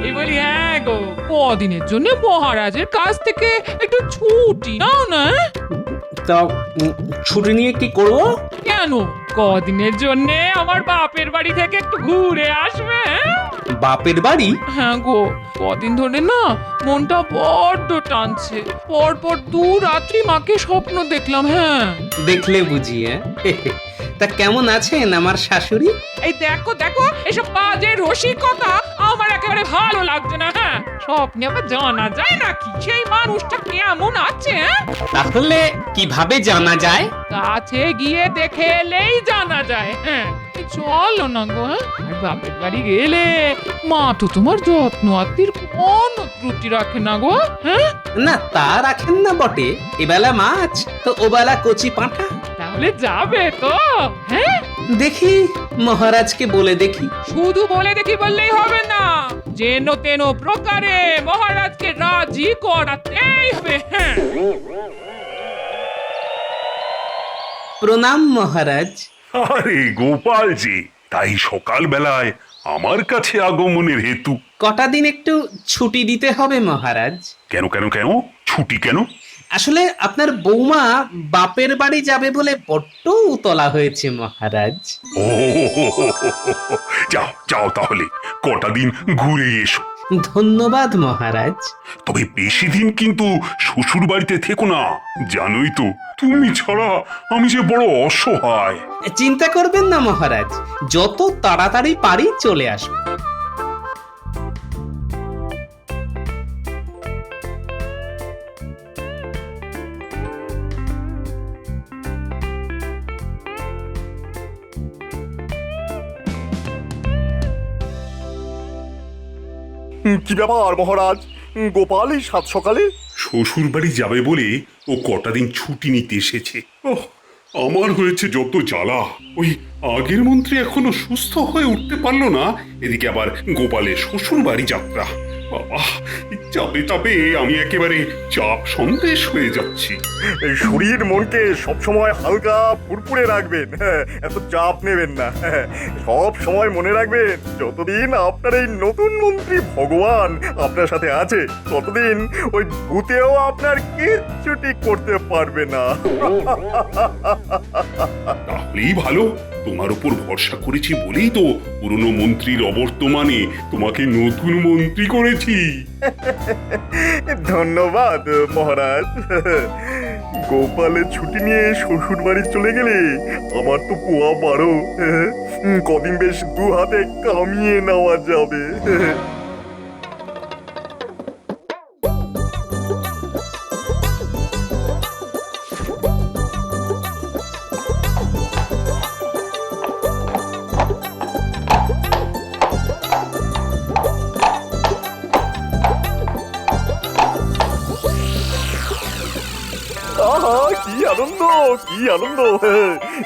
এই বলি, হ্যাঁ গো, কদিনের জন্য মহারাজের কাছ থেকে একটু ছুটি নাও না। তা ছুটি নিয়ে কি করব? কেন, কদিনের জন্য আমার বাপের বাড়ি থেকে একটু ঘুরে আসবে। বাপের বাড়ি? হ্যাঁ গো, কদিন ধরে না মনটা বড্ড টানছে। পরপর 2 রাত্রি মাকে স্বপ্ন দেখলাম। হ্যাঁ, দেখলে বুঝি? তা কেমন আছেন আমার শাশুড়ি? এই দেখো দেখো, এসব বাজে রসিকতা আমার একেবারে ভালো লাগছে না। হ্যাঁ, স্বপ্নে আবার জানা যায় নাকি সেই মানুষটা কেমন আছে? তাহলে কিভাবে জানা যায়? কাছে গিয়ে দেখে এলেই জানা যায়। হ্যাঁ, চলো না গো। হ্যাঁ, আর বাপের বাড়ি গেলে মা তো তোমার যত্ন আত্মীর কোনো ত্রুটি রাখে না গো। হ্যাঁ, না তা রাখেন না বটে, এবেলা মাছ তো ওবেলা কচি পাঁঠা। তাহলে যাবে তো? হ্যাঁ, দেখি মহারাজকে বলে দেখি। শুধু বলে দেখি বললেই হবে না, যেন তেন প্রকারে মহারাজকে রাজি করাতেই হবে। হ্যাঁ, প্রণাম মহারাজ। আরে গোপাল জি, তাই সকাল বেলায় আমার কাছে আগমনের হেতু? কটা দিন একটু ছুটি দিতে হবে মহারাজ। কেন কেন কেন? ছুটি কেন? আসলে আপনার বৌমা বাপের বাড়ি যাবে বলে বড্ড উতলা হয়েছে মহারাজ। ও, যাও যাও তাহলে কটা দিন ঘুরে এসো। ধন্যবাদ মহারাজ। তবে বেশি দিন কিন্তু শ্বশুর বাড়িতে থেকো না, জানোই তো তুমি ছাড়া আমি যে বড় অসহায়। চিন্তা করবেন না মহারাজ, যত তাড়াতাড়ি পারি চলে আসবো। কি ব্যাপার মহারাজ, গোপাল এই সাত সকালে? শ্বশুর বাড়ি যাবে বলে ও কটা দিন ছুটি নিতে এসেছে। ওহ, আমার হয়েছে যত জ্বালা। ওই আগের মন্ত্রী এখনো সুস্থ হয়ে উঠতে পারলো না, এদিকে আবার গোপালের শ্বশুর বাড়ি যাত্রা। বাবা, চাপে চাপে আমি একেবারে চাপ সন্দেশ হয়ে যাচ্ছি। এই শরীর মনকে সবসময় হালকা ফুরফুরে রাখবেন। হ্যাঁ, এত চাপ নেবেন না। হ্যাঁ, সব সময় মনে রাখবেন, যতদিন আপনার এই নতুন মন্ত্রী ভগবান আপনার সাথে আছে, ততদিন ওই ভূতেও আপনার কিচ্ছুটি করতে পারবে না। তাহলেই ভালো, তোমার উপর ভরসা করেছি বলেই তো পুরনো মন্ত্রীর অবর্তমানে তোমাকে নতুন মন্ত্রী করেছি। ধন্যবাদ মহারাজ। গোপালের ছুটি নিয়ে শ্বশুর বাড়ি চলে গেলে আমার তো পোয়া বারো। কদিন বেশ 2 হাতে কামিয়ে নেওয়া যাবে। আহা, কি আনন্দ, কি আনন্দ!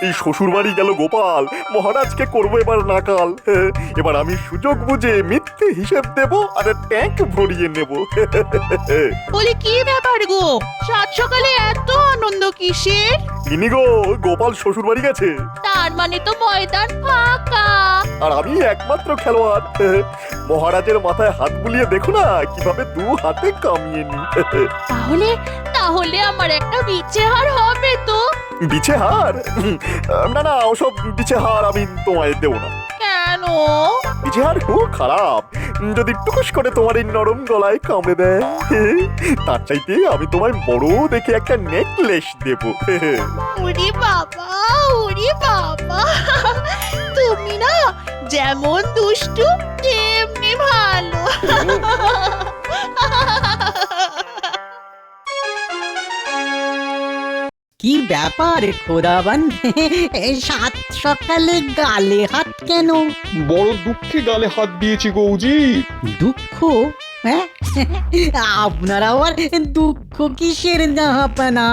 এই শ্বশুর বাড়ি গেল গোপাল, মহারাজকে করবো এবার নাকাল। এবার আমি সুযোগ বুঝে মিথ্যে হিসেব দেব আর ট্যাঙ্ক ভরিয়ে নেব। বলি কি ব্যাপার গো, সাত সকালে এত আনন্দ কিসের? ইনি গো, গোপাল শ্বশুর বাড়ি গেছে তার মানে তো ময়দান ফাঁকা। আর আমি একমাত্র খেলোয়াড়। মহারাজের মাথায় হাত বুলিয়ে দেখো না কিভাবে 2 হাতে কামিয়ে নি। তাহলে তাহলে আমার একটা বিচেহার হবে তো? বিছে হার? না না, ওসব বিছে হার আমি তোমায় দেবো না। কেন? বিছে হার খুব খারাপ, যদি টুকুস করে তোমার এই নরম গলায় কামড়ে দেয়। তার চাইতে আমি তোমায় বড় দেখে একটা নেকলেস দেবো। ওরে বাবা, ওরে বাবা, তুমি না যেমন দুষ্টু তেমনি ভালো। কি ব্যাপার খোদাবান, এই সাত সকালে গালে হাত কেন? বড় দুঃখে গালে হাত দিয়েছি গৌজি। দুঃখ? হ্যাঁ, আপনার আবার দুঃখ কিসের জাহাপানা?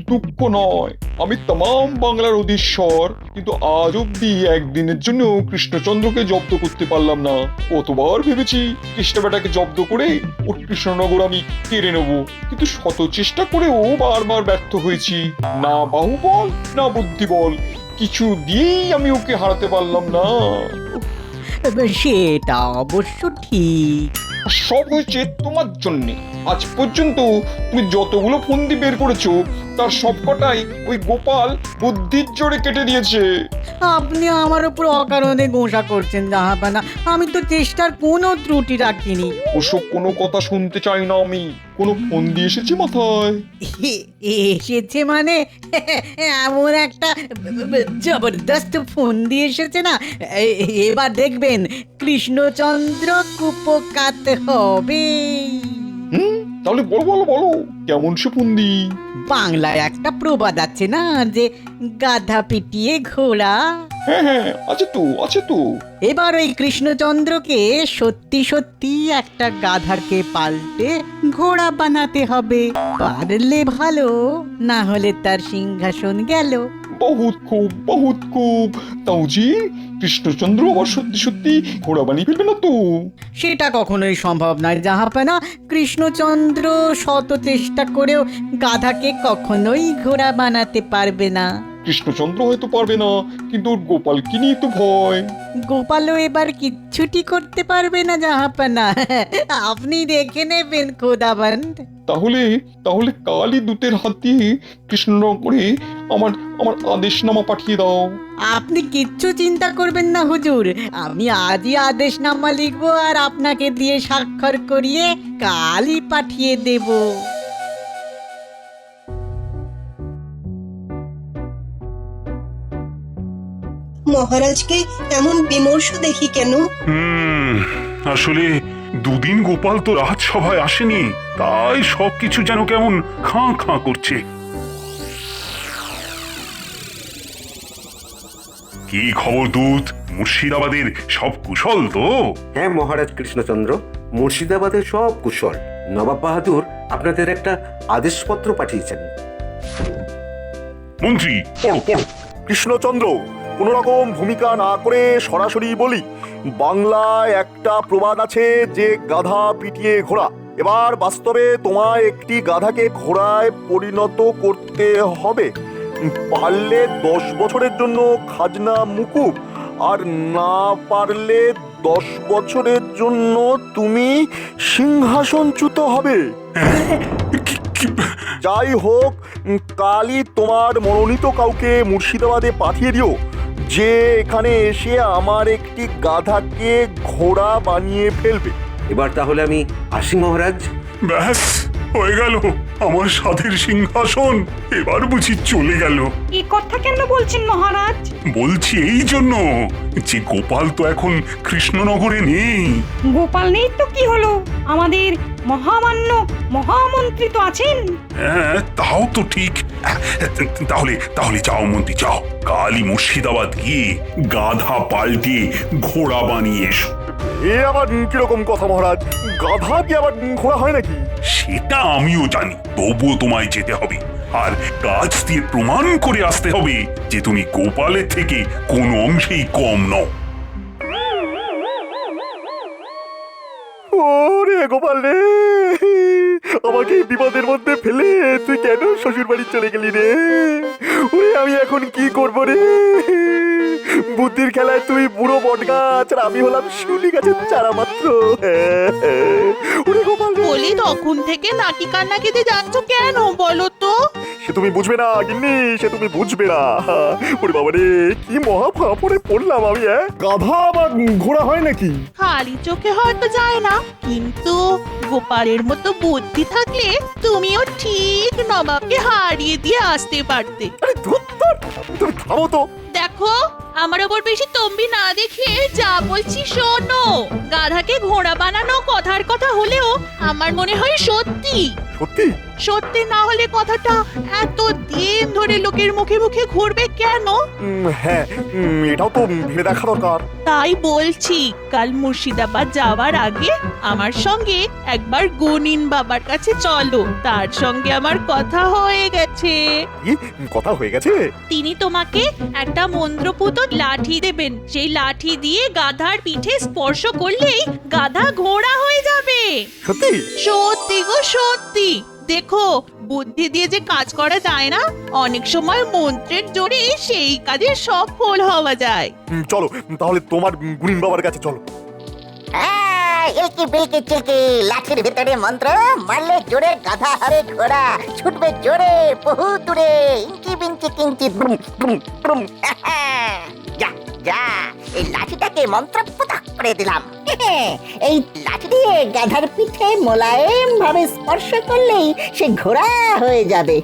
দুঃখ নয়, আমি তমাম বাংলার অধীশ্বর, কিন্তু আজ অব্দি একদিনের জন্য কৃষ্ণচন্দ্রকে জব্দ করতে পারলাম না। কতবার ভেবেছি কৃষ্ণ বেটাকে জব্দ করে ওর কৃষ্ণনগর আমি কেড়ে নেব, কিন্তু শত চেষ্টা করেও বারবার ব্যর্থ হয়েছি। না বাহুবল না বুদ্ধিবল, কিছু দিয়েই আমি ওকে হারাতে পারলাম না। সেটা অবশ্য ঠিক। সব হয়েছে তোমার জন্যে। আজ পর্যন্ত তুমি যতগুলো ফন্দি বের করেছো তার সবকটাই ওই গোপাল বুদ্ধির জোরে কেটে দিয়েছে। আপনি আমার উপর অকারণে গোসা করছেন জাহাপানা। আমি তো চেষ্টার কোনো ত্রুটি রাখিনি। ওসব কোনো কথা শুনতে চাই না আমি। কোনো ফন্দি এসেছে মাথায়? এসেছে মানে এমন একটা জবরদস্ত ফোন দিয়ে এসেছে না, এবার দেখবেন কৃষ্ণচন্দ্র কুপকাত হবে। তাহলে বলো বলো বলো, কেমন সে ফন্দি? বাংলায় একটা প্রবাদ আছে না যে গাধা পিটিয়ে ঘোড়া। হ্যাঁ হ্যাঁ, আছে তো আছে তো। এবার ওই কৃষ্ণচন্দ্রকে সত্যি সত্যি একটা গাধাকে পাল্টে ঘোড়া বানাতে হবে। পারলে ভালো, না হলে তার সিংহাসন গেল। বহুত খুব। তাওজি, কৃষ্ণচন্দ্র আবার সত্যি সত্যি ঘোড়া বানিয়ে ফেলবে না তো? সেটা কখনোই সম্ভব নয় জাহাপানা। কৃষ্ণচন্দ্র শত চেষ্টা করেও গাধাকে কখনোই ঘোড়া বানাতে পারবে না। কৃষ্ণচন্দ্র হয়তো পারবে না, কিন্তু ওর গোপালকে নিয়ে তো ভয়। গোপালও এবার কিচ্ছুটি করতে পারবে না জাহাপানা। আপনি দেখে নেবেন খোদাবন্দ। তাহলে তাহলে কালই দূতের হাত দিয়ে কৃষ্ণনগরে আমার আমার আদেশনামা পাঠিয়ে দাও। আপনি কিচ্ছু চিন্তা করবেন না হুজুর, আমি আজই আদেশনামা লিখবো আর আপনাকে দিয়ে স্বাক্ষর করিয়ে কালই পাঠিয়ে দেব। মহারাজকে এমন বিমর্ষ দেখি কেন? আসলে দুদিন গোপাল তো রাজসভায় আসেনি, তাই সবকিছু যেন কেমন খাঁ খাঁ করছে। কি খবর দূত? মুর্শিদাবাদের সব কুশল তো? হ্যাঁ মহারাজ কৃষ্ণচন্দ্র, মুর্শিদাবাদের সব কুশল। নবাব বাহাদুর আপনাদের একটা আদেশপত্র পাঠিয়েছেন। মন্ত্রী, কৃষ্ণচন্দ্র, কোন রকম ভূমিকা না করে সরাসরি বলি, বাংলায় একটা প্রবাদ আছে যে গাধা পিটিয়ে ঘোড়া। এবার বাস্তবে তোমায় একটি গাধাকে ঘোড়ায় পরিণত করতে হবে। পারলে 10 বছরের জন্য খাজনা মুকুব, আর না পারলে 10 বছরের জন্য তুমি সিংহাসনচ্যুত হবে। যাই হোক, কালই তোমার মনোনীত কাউকে মুর্শিদাবাদে পাঠিয়ে দিও, যে এখানে এসে আমার একটি গাধাকে ঘোড়া বানিয়ে ফেলবে। এবার তাহলে আমি আসি মহারাজ। ব্যাস হয়ে গেল, আমার সাধের সিংহাসন এবার বুঝি চলে গেল। এই কথা কেন বলছেন মহারাজ? বলছি এই জন্য যে গোপাল তো এখন কৃষ্ণনগরে নেই। গোপাল নেই তো কি হলো, আমাদের মহামান্য মহামন্ত্রী তো আছেন। হ্যাঁ তাও তো ঠিক। তাহলে তাহলে যাও মন্ত্রী, যাও কালই মুর্শিদাবাদ গিয়ে গাধা পাল্টিয়ে ঘোড়া বানিয়ে এসো। এ আবার কিরকম কথা মহারাজ? গাধা কি আবার ঘোড়া হয় নাকি? সেটা আমিও জানি, তবুও তোমায় যেতে হবে, আর কাজ দিয়ে প্রমাণ করে আসতে হবে যে তুমি গোপালের থেকে কোনো অংশেই কম নও। ওরে গোপাল রে, আমাকে এই বিপদের মধ্যে ফেলে তুই কেন শ্বশুর বাড়ি চলে গেলি রে? ওরে আমি এখন কি করব রে? বুদ্ধির খেলায় তুই বুড়ো বট গাছ আর আমি হলাম শিউলি গাছের চারা মাত্র। ওরে গোপাল রে, বলি তখন থেকে নাকি কান্না কেঁদে যাচ্ছ কেন বলো তো? সে তুমি বুঝবে না গিন্নি, সে তুমি বুঝবে না। ওরে বাবা রে, কি মহা ফাঁপড়ে পড়লাম আমি। গাধা আবার ঘোড়া হয় নাকি? খালি চোখে হয়তো যায় না, কিন্তু গোপালের মতো বুদ্ধি থাকলে তুমিও ঠিক নবাবকে হারিয়ে দিয়ে আসতে পারতে। আরে ধুর, তুমি থামো তো। দেখো, আমার ওপর বেশি তম্বি না দেখিয়ে যা বলছি শোনো। গাধাকে ঘোড়া বানানো কথার কথা হলেও আমার মনে হয় সত্যি। সত্যি? সত্যি না হলে কথাটা এত দিন ধরে লোকের মুখে মুখে ঘুরবে কেন? হ্যাঁ, এটাও তো ভেবে দেখা দরকার। তাই বলছি, কাল মুর্শিদাবাদ যাওয়ার আগে আমার সঙ্গে একবার গনিন বাবার কাছে চলো। তার সঙ্গে আমার কথা হয়ে গেছে। কি কথা হয়ে গেছে? তিনি তোমাকে একটা মন্ত্রপুত লাঠি দেবেন। সেই লাঠি দিয়ে গাধার পিঠে স্পর্শ করলেই গাধা ঘোড়া হয়ে যাবে। সত্যি? সত্যি গো সত্যি। দেখো বুদ্ধি দিয়ে যে কাজ করা যায় না, অনেক সময় মন্ত্রের জোরে সেই কাজে সফল হওয়া যায়। চলো তাহলে তোমার গুণিন বাবার কাছে চলো। এলকি বিলকি চিলকি, লাঠির ভিতরে মন্ত্র, মারলে জোরে গাধা হবে ঘোড়া, ছুটবে জোরে বহু দূরে, ইঞ্চি বিঞ্চি কিঞ্চি ব্রুম ব্রুম ব্রুম। যা যা, এই লাঠিটাকে মন্ত্র পুতাক করে দিলাম। এই লাঠি দিয়ে গাধার পিঠে মোলায়েম ভাবে স্পর্শ করলেই সে ঘোড়া হয়ে যাবে।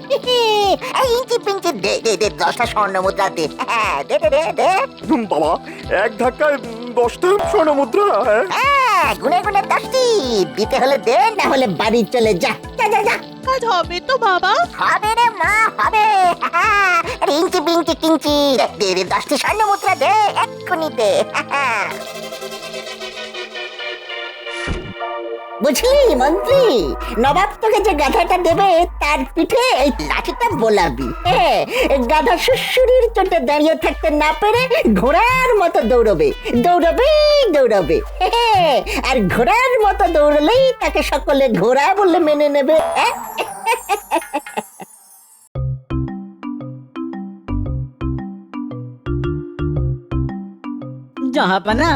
এই ইঞ্চি পিঞ্চি দে দে দে, 10টা স্বর্ণ মুদ্রা দে। দে দে দে দে। বাবা, এক ধাক্কায় 10টা স্বর্ণ মুদ্রা? গুনে গুনে 10টি দিতে হলে দে, না হলে বাড়ি চলে যা। যা যা যা। কাজ হবে তো বাবা? হবে রে মা, হবে। আরে ইঞ্চি বিঞ্চি কিঞ্চি, দে দে 10টি স্বর্ণ মুদ্রা দে, এক্ষুনি দে। বুঝলি মন্ত্রী, নবাব তোকে যে গাধাটা দেবে তার পিঠে এই লাঠিটা বোলাবি। গাধা সুশুরির চোটে দাঁড়িয়ে থাকতে না পেরে ঘোড়ার মতো দৌড়বে দৌড়বে দৌড়বে। আর ঘোড়ার মতো দৌড়লেই তাকে সকলে ঘোড়া বলে মেনে নেবে। জাহাপানা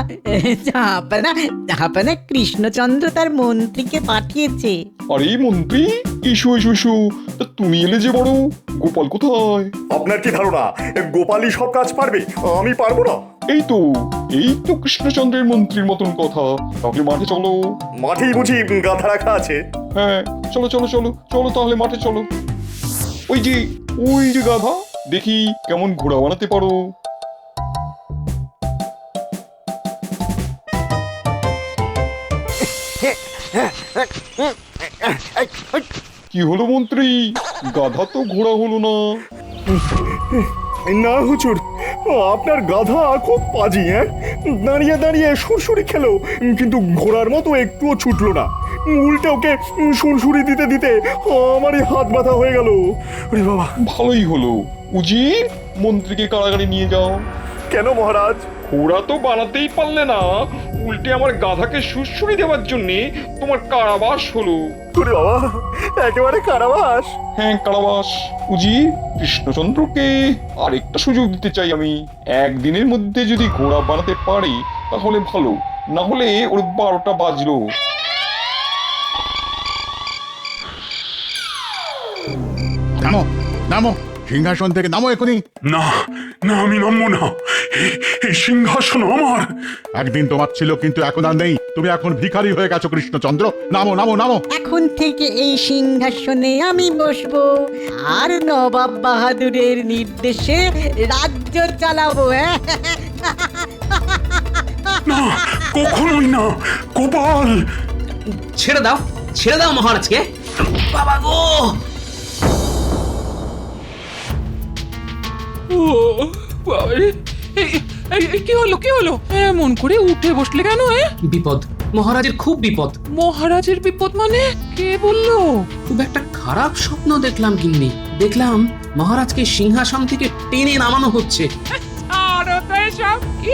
জাহাপানা জাহাপানা, কৃষ্ণচন্দ্র তার মন্ত্রীকে পাঠিয়েছে। আরে মন্ত্রী, এসো এসো এসো। তা তুমি এলে যে বড়, গোপাল কোথায়? আপনার কি ধারণা গোপালই সব কাজ পারবে? আমি পারবো না? এই তো কৃষ্ণচন্দ্রের মন্ত্রীর মতন কথা। তাহলে মাঠে চলো। মাঠেই বুঝি গাধা রাখা আছে? হ্যাঁ, চলো চলো চলো চলো, তাহলে মাঠে চলো। ওই যে গাধা, দেখি কেমন ঘোড়া বানাতে পারো। কি হলো মন্ত্রী, গাধা তো ঘোড়া হলো না? না হুজুর, আপনার গাধা খুব পাজি। দাঁড়িয়ে দাঁড়িয়ে সুরসুরি খেলো, কিন্তু ঘোড়ার মতো একটুও ছুটলো না। উল্টে ওকে সুরসুরি দিতে দিতে আমারই হাত ব্যথা হয়ে গেল। ওরে বাবা! ভালোই হলো, উজির মন্ত্রীকে কারাগারে নিয়ে যাও। কেন মহারাজ? ঘোড়া তো বানাতেই পারলে না, উল্টে আমার গাধাকে সুরসুরি দেওয়ার জন্যে তোমার কারাবাস হলো। ওরে বাবা, একেবারে কারাবাস? হ্যাঁ, কারাবাস। উজির, কৃষ্ণচন্দ্রকে আরেকটা সুযোগ দিতে চাই আমি। একদিনের মধ্যে যদি ঘোড়া বানাতে পারি তাহলে ভালো, না হলে ওর 12টা বাজলো। নামো নামো, সিংহাসন থেকে নামো এখনই। না না, আমি নামবো না। এই সিংহাসন আমার। একদিন তোমার ছিল, কিন্তু এখন আর নেই। তুমি এখন ভিখারি হয়ে গেছো কৃষ্ণচন্দ্র। নামো নামো নামো। এখন থেকে এই সিংহাসনে আমি বসবো, আর নবাব বাহাদুরের নির্দেশে রাজ্য চালাবো। না, কখনোই না। গোপাল, ছেড়ে দাও মহারাজকে। বাবা গো! ও বাবারে, কি হলো এমন করে উঠে বসলে কেন? বিপদ, মহারাজের খুব বিপদ। মহারাজের বিপদ মানে? কে বললো? খুব একটা খারাপ স্বপ্ন দেখলাম গিন্নি। দেখলাম মহারাজকে সিংহাসন থেকে টেনে নামানো হচ্ছে। আরো তো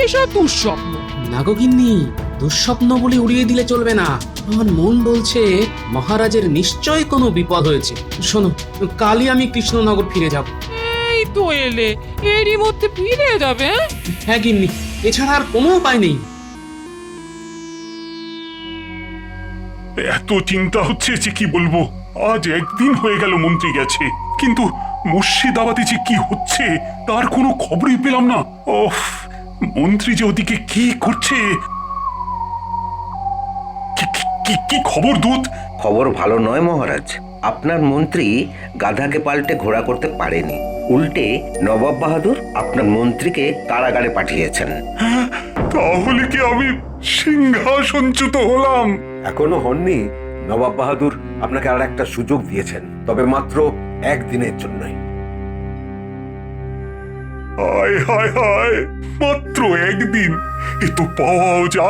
এসব দুঃস্বপ্ন। না গো গিন্নি, দুঃস্বপ্ন বলে উড়িয়ে দিলে চলবে না। আমার মন বলছে মহারাজের নিশ্চয় কোনো বিপদ হয়েছে। শোনো, কালই আমি কৃষ্ণনগর ফিরে যাব। এই তো এলে, এরই মধ্যে ফিরে যাবে? হ্যাঁ গিন্নি, এছাড়া আর কোনো উপায় নেই। এত চিন্তা হচ্ছে যে কি বলবো। আজ একদিন হয়ে গেল মন্ত্রী গেছে, কিন্তু মুর্শিদাবাদে যে কি হচ্ছে তার কোনো খবরই পেলাম না। ওফ, মন্ত্রী যে ওদিকে কি করছে। কি খবর দূত? খবর ভালো নয় মহারাজ। আপনার মন্ত্রী গাধাকে পাল্টে ঘোড়া করতে পারেনি, উল্টে নবাব বাহাদুর আপনার মন্ত্রীকে কারাগারে পাঠিয়েছেন। তাহলে কি আমি সিংহাসনচ্যুত হলাম? এখনো হননি। নবাব বাহাদুর আপনাকে আর একটা সুযোগ দিয়েছেন, তবে মাত্র একদিনের জন্যই। হায় হায় হায়, মাত্র একদিন! এ তো পাওয়াও যা,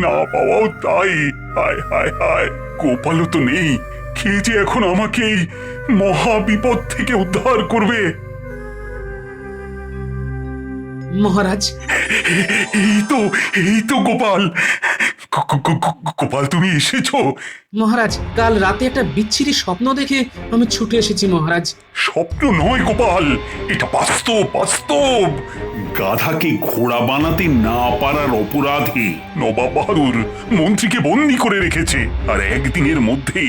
না পাওয়াও তাই। হায় হায় হায়, গোপালও তো নেই। কে যে এখন আমাকে এই মহা বিপদ থেকে উদ্ধার করবে? মহারাজ, এই তো গোপাল। গোপাল তুমি এসেছো? মহারাজ কাল রাতে একটা বিচ্ছিরি স্বপ্ন দেখে আমি ছুটে এসেছি মহারাজ। স্বপ্ন নয় গোপাল, এটা বাস্তব বাস্তব। গাধাকে ঘোড়া বানাতে না পারার অপরাধে নবাব বাহাদুর মন্ত্রীকে বন্দি করে রেখেছে, আর একদিনের মধ্যে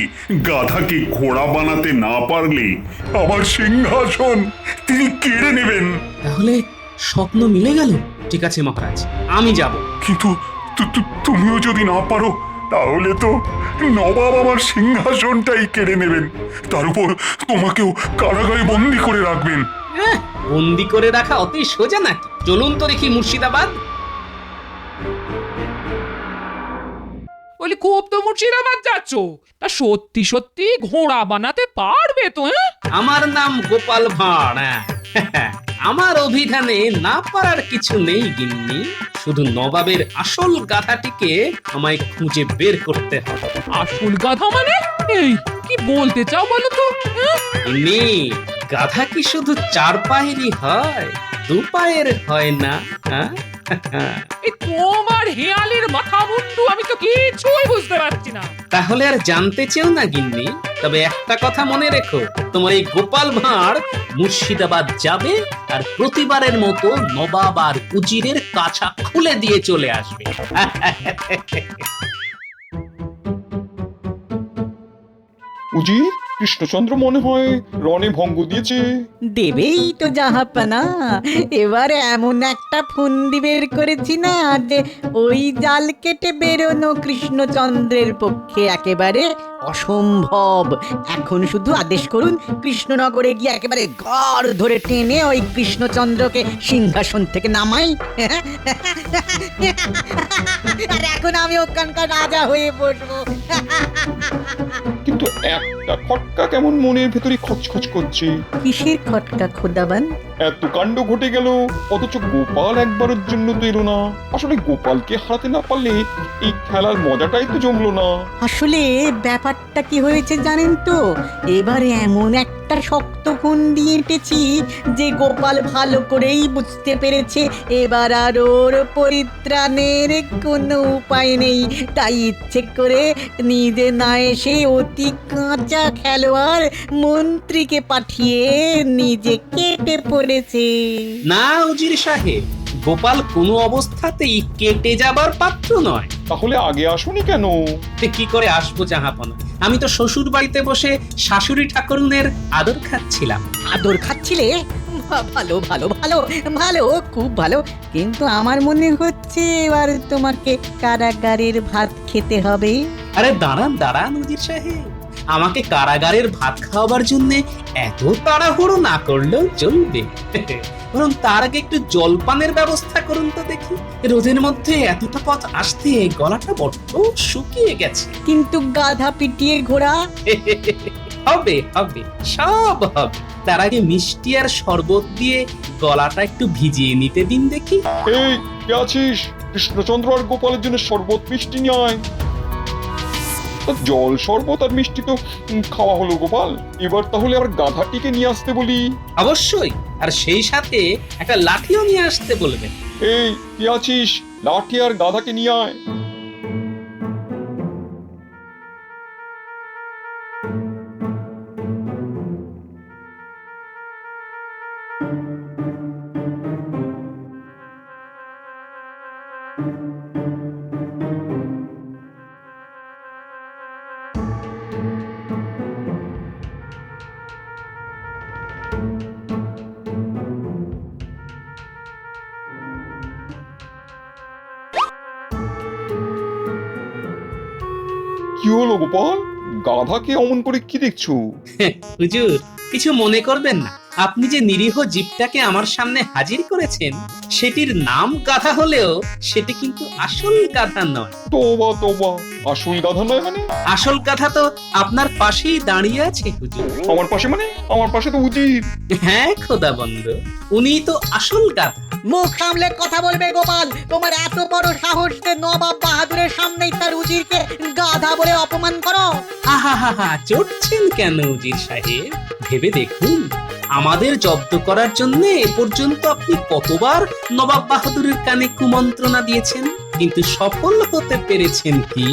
গাধাকে ঘোড়া বানাতে না পারলে আমার সিংহাসন তিনি কেড়ে নেবেন। তাহলে স্বপ্ন মিলে গেল। ঠিক আছে মহারাজ, আমি যাব। কিন্তু তুমিও যদি না পারো তাহলে তো নবাব আমার সিংহাসনটাই কেড়ে নেবেন, তার উপর তোমাকেও কারাগারে বন্দি করে রাখবেন। বন্দি করে রাখা অতি সোজা নাকি? চলুন তো দেখি মুর্শিদাবাদ। বলি খুব তো মুর্শিদাবাদ যাচ্ছ, তা সত্যি সত্যি ঘোড়া বানাতে পারবে তো? আমার নাম গোপাল ভাঁড়। আমার অভিধানে না পারার কিছু নেই গিন্নি, শুধু নবাবের আসল গাধাটিকে আমায় খুঁজে বের করতে হবে। আসল গাধা মানে? এই কি বলতে চাও বলো তো? গিন্নি, গাধা কি শুধু 4 পায়েরই হয়, 2 পায়ের হয় না? এই তোমার হেয়ালের মাথা মুন্ডু আমি তো কিছুই বুঝতে পারছি না। তাহলে আর জানতে চেও না গিন্নি, তবে একটা কথা মনে রেখো, তোমার এই গোপাল ভাঁড় মুর্শিদাবাদ যাবে আর প্রতিবারের মতো নবাব আর উজিরের কাছা খুলে দিয়ে চলে আসবে। উজি, কৃষ্ণচন্দ্র মনে হয় রণে ভঙ্গ দিয়েছে। দেবেই তো জাহাপানা, এবার এমন একটা ফন্দি বের করেছি না যে ওই জাল কেটে বেরোনো কৃষ্ণচন্দ্রের পক্ষে একেবারে অসম্ভব। এখন শুধু আদেশ করুন, কৃষ্ণনগরে গিয়ে একেবারে ঘর ধরে টেনে ওই কৃষ্ণচন্দ্রকে সিংহাসন থেকে নামাই। আর এখন আমি ওখানকার রাজা হয়ে বসবো। কিন্তু একটা খটকা কেমন মনের ভেতরে খচখচ করছে। কিসের খটকা খোদাবান? এত কাণ্ড ঘটে গেল, অথচ গোপাল একবারের জন্য তো এলো না। আসলে গোপালকে হারাতে না পারলে এই খেলার মজাটাই তো জমলো না। আসলে ব্যাপারটা কি হয়েছে জানেন তো, এবারে এমন একটা শক্ত ফন্দি এঁটেছি যে গোপাল ভালো করেই বুঝতে পেরেছে এবার আর ওর পরিত্রাণের কোনো উপায় নেই। তাই ইচ্ছে করে নিজে না এসে অতি কাঁচা খেলোয়াড় মন্ত্রীকে পাঠিয়ে নিজে কেটে পড়েছে। না উজির সাহেব, গোপাল কোনো অবস্থাতেই কেটে যাবার পাত্র নয়। তাহলে আগে আসুনি কেন? কি করে আসবো জাহাপনা? আমি তো শ্বশুর বাড়িতে বসে শাশুড়ি ঠাকুরুনের আদর খাচ্ছিলাম। আদর খাচ্ছিলে? ভালো ভালো ভালো ভালো, খুব ভালো। কিন্তু আমার মনে হচ্ছে এবার তোমাকে কারাগারের ভাত খেতে হবে। আরে দাঁড়ান দাঁড়ান উজির সাহেব, আমাকে কারাগারের ভাত খাওয়াবার জন্য এত তাড়াহুড়ো না করলেও চলবে। বরং তার আগে একটু জলপানের ব্যবস্থা করুন তো দেখি। রোদের মধ্যে এতটা পথ আসতে গলাটা বড্ড শুকিয়ে গেছে। কিন্তু গাধা পিটিয়ে ঘোড়া? হবে হবে, সব হবে। তার আগে মিষ্টি আর শরবত দিয়ে গলাটা একটু ভিজিয়ে নিতে দিন দেখি। এই কে আছিস? কৃষ্ণচন্দ্র আর গোপালের জন্য শরবত মিষ্টি নিয়ে আয়। জল শরবত আর মিষ্টি তো খাওয়া হলো গোপাল, এবার তাহলে আবার গাধাটিকে নিয়ে আসতে বলি। অবশ্যই, আর সেই সাথে একটা লাঠিও নিয়ে আসতে বলবেন। এই কে আছিস? লাঠি আর গাধাকে নিয়ে আয়। কি হলো গোপাল, গাধাকে অমন করে কি দেখছো? হুজুর, কিছু মনে করবেন না। আপনি যে নিরীহ জীবটাকে আমার সামনে হাজির করেছেন সেটির নাম গাধা হলেও সেটি কিন্তু আসল গাধা নয়। তোবা তোবা, আসল গাধা নয় মানে? আসল গাধা তো আপনার পাশেই দাঁড়িয়ে আছে হুজুর। আমার পাশে মানে? আমার পাশে তো উজির। হ্যাঁ খোদা বন্ধ, উনিই তো আসল গাধা। মুখ সামলে কথা বলবে গোপাল। তোমার এত বড় সাহস যে নবাব বাহাদুরের সামনেই তার উজিরকে গাধা বলে অপমান করো? আহা হা হা, চড়ছেন কেন উজির সাহেব? ভেবে দেখুন, আমাদের জব্দ করার জন্য এ পর্যন্ত আপনি কতবার নবাব বাহাদুরের কানে কুমন্ত্রণা দিয়েছেন। কিন্তু সফল হতে পেরেছেন কি?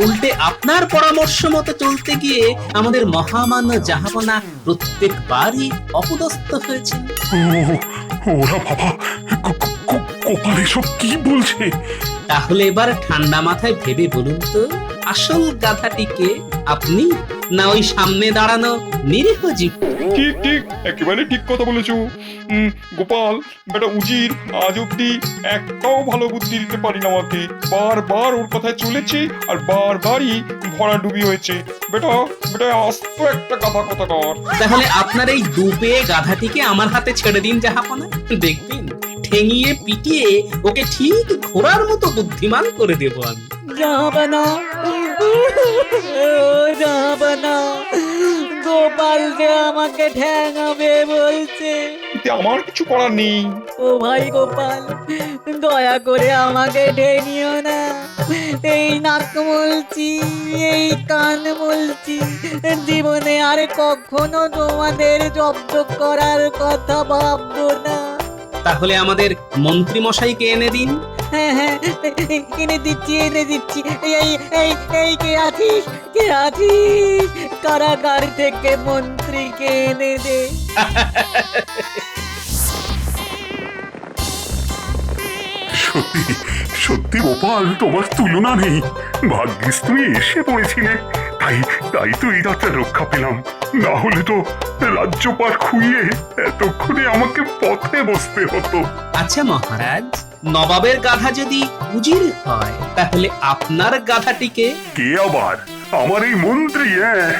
উল্টে আপনার পরামর্শ মতো চলতে গিয়ে আমাদের মহামান্য জাহাপনা প্রত্যেকবারই অপদস্থ হয়েছেন। ওরা বাবা, গোপাল এসব কি বলছে? তাহলে এবার ঠান্ডা মাথায় ভেবে বলুন তো, আসল গাধাটিকে আপনি না ওই সামনে দাঁড়ানো নিরীহ জীব? ঠিক ঠিক, একেবারে ঠিক কথা বলেছো। গোপাল বেটা উজির আজ অব্দি একটাও ভালো বুদ্ধি দিতে পারি না আমাকে। বারবার ওর কথায় চলেছে আর বারবারই ভরাডুবি হয়েছে। বেটা বেটা আস্ত একটা গাধা কথাকার। তাহলে আপনার এই ডুবে গাধাটিকে আমার হাতে ছেড়ে দিন জাহাপনা, দেখবেন ঠেঙিয়ে পিটিয়ে ওকে ঠিক ঘোড়ার মতো বুদ্ধিমান করে দেব আমি। জাহাপনা, জাহাপনা, গোপাল যে আমাকে ঠ্যাঙাবে বলছে। এতে আমার কিছু করার নেই। ও ভাই গোপাল, দয়া করে আমাকে ঠেঙিও না। এই নাক মলছি, এই কান মলছি, জীবনে আর কখনো তোমাদের জব্দ করার কথা ভাববো না। তাহলে আমাদের মন্ত্রী মশাইকে এনে দিন। হ্যাঁ হ্যাঁ, এনে দিচ্ছি, এনে দিচ্ছি। এই এই এই কে আছিস, কে আছিস? কারাগার থেকে মন্ত্রীকে এনে দে। সত্যি সত্যি গোপাল, তোমার তুলনা নেই। ভাগ্যিস তুমি এসে পড়েছিলে, তাই তাই তো এই রাতটা রক্ষা পেলাম। না হলে তো রাজ্যপাট খুইয়ে এতক্ষণে আমাকে পথে বসতে হতো। আচ্ছা মহারাজ, নবাবের গাধা যদি উজির হয়, তাহলে আপনার গাধাটিকে? কে আবার? আমার এই মন্ত্রী। হ্যাঁ